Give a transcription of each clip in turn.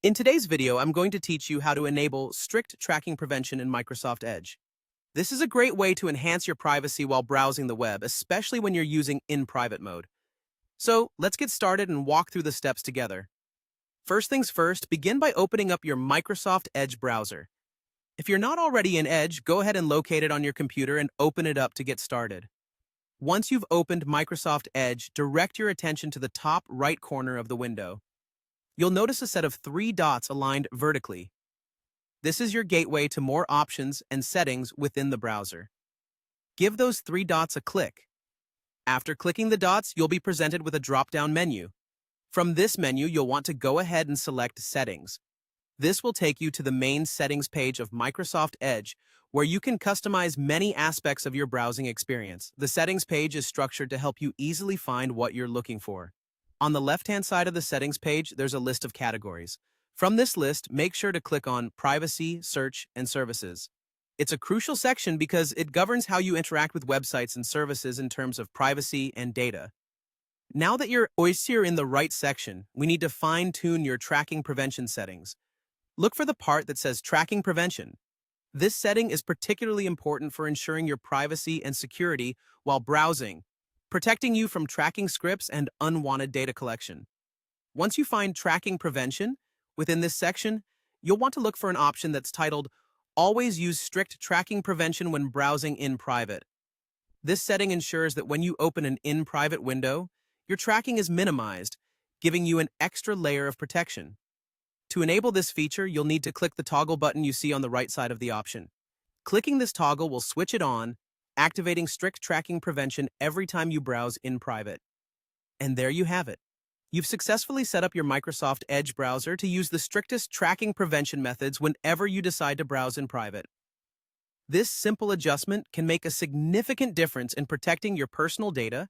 In today's video, I'm going to teach you how to enable strict tracking prevention in Microsoft Edge. This is a great way to enhance your privacy while browsing the web, especially when you're using in private mode. So let's get started and walk through the steps together. First things first, begin by opening up your Microsoft Edge browser. If you're not already in Edge, go ahead and locate it on your computer and open it up to get started. Once you've opened Microsoft Edge, direct your attention to the top right corner of the window. You'll notice a set of three dots aligned vertically. This is your gateway to more options and settings within the browser. Give those three dots a click. After clicking the dots, you'll be presented with a drop-down menu. From this menu, you'll want to go ahead and select Settings. This will take you to the main settings page of Microsoft Edge, where you can customize many aspects of your browsing experience. The settings page is structured to help you easily find what you're looking for. On the left-hand side of the settings page, there's a list of categories. From this list, make sure to click on Privacy, Search, and Services. It's a crucial section because it governs how you interact with websites and services in terms of privacy and data. Now that you're in the right section, we need to fine-tune your tracking prevention settings. Look for the part that says Tracking Prevention. This setting is particularly important for ensuring your privacy and security while browsing, protecting you from tracking scripts and unwanted data collection. Once you find Tracking Prevention within this section, you'll want to look for an option that's titled Always Use Strict Tracking Prevention when Browsing in Private. This setting ensures that when you open an in-private window, your tracking is minimized, giving you an extra layer of protection. To enable this feature, you'll need to click the toggle button you see on the right side of the option. Clicking this toggle will switch it on, activating strict tracking prevention every time you browse in private. And there you have it. You've successfully set up your Microsoft Edge browser to use the strictest tracking prevention methods whenever you decide to browse in private. This simple adjustment can make a significant difference in protecting your personal data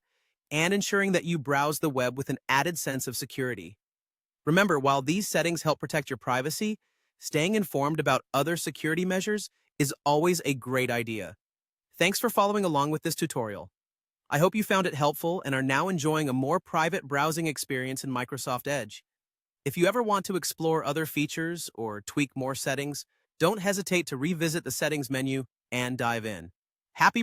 and ensuring that you browse the web with an added sense of security. Remember, while these settings help protect your privacy, staying informed about other security measures is always a great idea. Thanks for following along with this tutorial. I hope you found it helpful and are now enjoying a more private browsing experience in Microsoft Edge. If you ever want to explore other features or tweak more settings, don't hesitate to revisit the settings menu and dive in. Happy